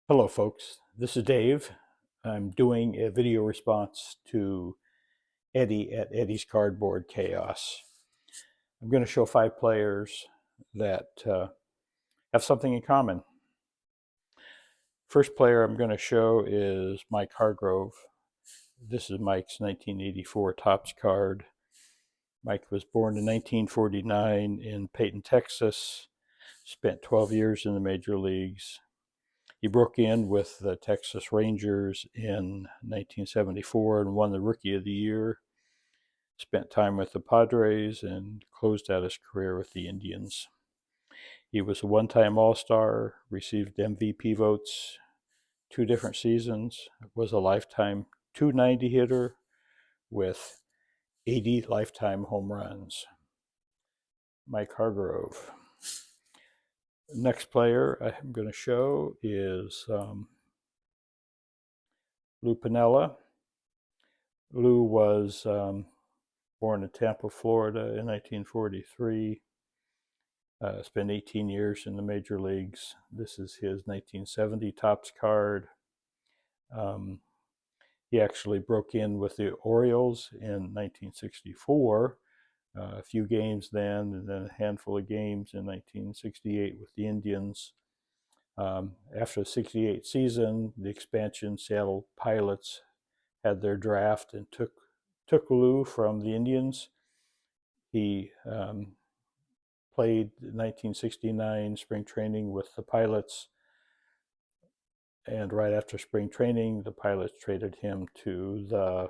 Hello folks, this is Dave. I'm doing a video response to Eddie at Eddie's Cardboard Chaos. I'm going to show 5 players that have something in common. First player I'm going to show is Mike Hargrove. This is Mike's 1984 Topps card. Mike was born in 1949 in Peyton, Texas, spent 12 years in the major leagues. He broke in with the Texas Rangers in 1974 and won the Rookie of the Year. Spent time with the Padres and closed out his career with the Indians. He was a one-time All-Star, received MVP votes 2 different seasons, was a lifetime .290 hitter with 80 lifetime home runs. Mike Hargrove. Next player I'm going to show is Lou Piniella. Lou was born in Tampa, Florida in 1943. Spent 18 years in the major leagues. This is his 1970 Topps card. He actually broke in with the Orioles in 1964, a few games then, and then a handful of games in 1968 with the Indians. After the 68 season, the expansion Seattle Pilots had their draft and took Lou from the Indians. He played 1969 spring training with the Pilots, and right after spring training, the Pilots traded him to the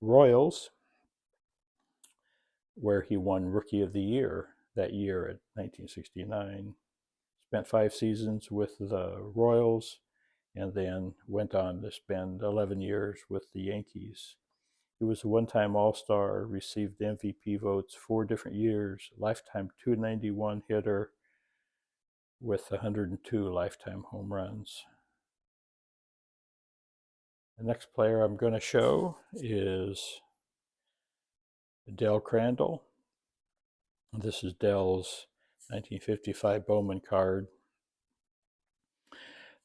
Royals, where he won Rookie of the Year that year at 1969. Spent 5 seasons with the Royals, and then went on to spend 11 years with the Yankees. He was a one-time All-Star, received MVP votes 4 different years, lifetime .291 hitter with 102 lifetime home runs. The next player I'm going to show is Del Crandall. This is Del's 1955 Bowman card.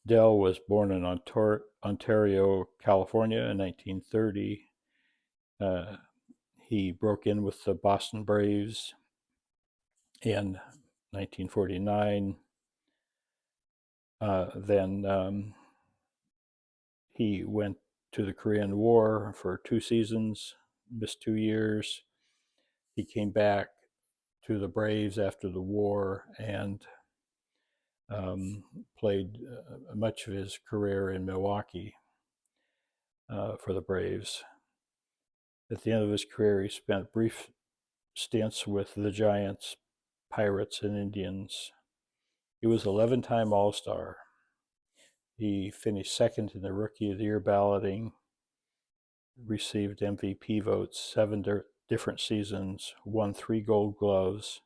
Del was born in Ontario, California in 1930. He broke in with the Boston Braves in 1949. Then he went to the Korean War for 2 seasons, missed 2 years. He came back to the Braves after the war and played much of his career in Milwaukee for the Braves. At the end of his career, he spent brief stints with the Giants, Pirates, and Indians. He was 11-time All-Star. He finished second in the Rookie of the Year balloting, received MVP votes 7 different seasons, won 3 Gold Gloves,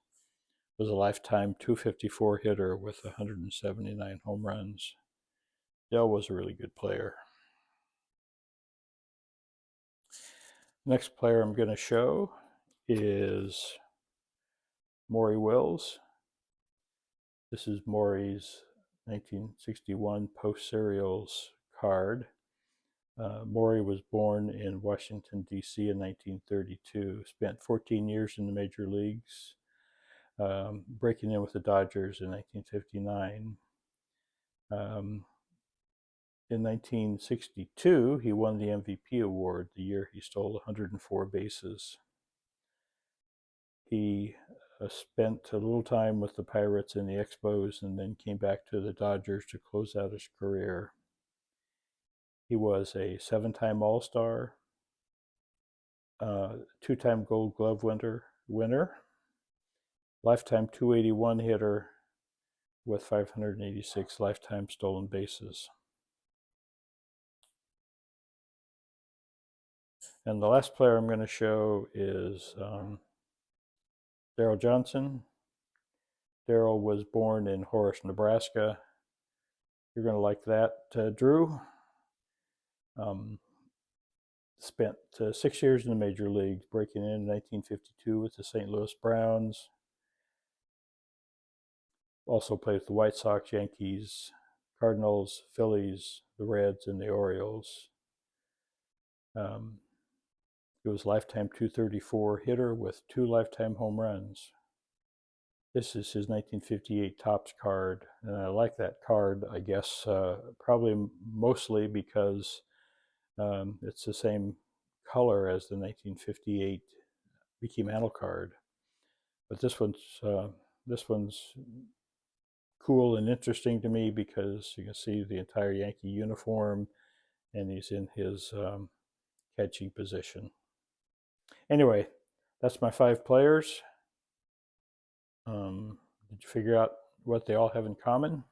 was a lifetime .254 hitter with 179 home runs. Del was a really good player. Next player I'm going to show is Maury Wills. This is Maury's 1961 Post Serials card. Maury was born in Washington, D.C. in 1932, spent 14 years in the major leagues, breaking in with the Dodgers in 1959. In 1962, he won the MVP award the year he stole 104 bases. He spent a little time with the Pirates and the Expos and then came back to the Dodgers to close out his career. He was a 7-time All-Star, 2-time Gold Glove winner, lifetime .281 hitter with 586 lifetime stolen bases. And the last player I'm going to show is Darryl Johnson. Darryl was born in Horace, Nebraska. You're going to like that, Drew. Spent 6 years in the major leagues, breaking in 1952 with the St. Louis Browns. Also played with the White Sox, Yankees, Cardinals, Phillies, the Reds, and the Orioles. He was lifetime .234 hitter with 2 lifetime home runs. This is his 1958 Topps card, and I like that card, I guess, probably mostly because it's the same color as the 1958 Mickey Mantle card. But this one's cool and interesting to me because you can see the entire Yankee uniform, and he's in his catching position. Anyway, that's my 5 players. Did you figure out what they all have in common?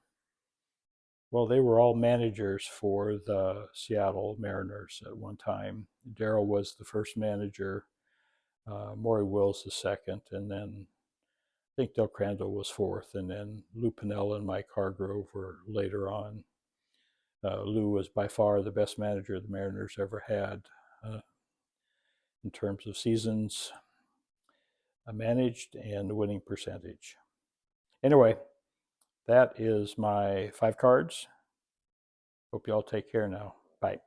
Well, they were all managers for the Seattle Mariners at one time. Darrell was the first manager, Maury Wills the second, and then I think Del Crandall was fourth, and then Lou Piniella and Mike Hargrove were later on. Lou was by far the best manager the Mariners ever had in terms of seasons managed and winning percentage. Anyway, that is my 5 cards. Hope you all take care now. Bye.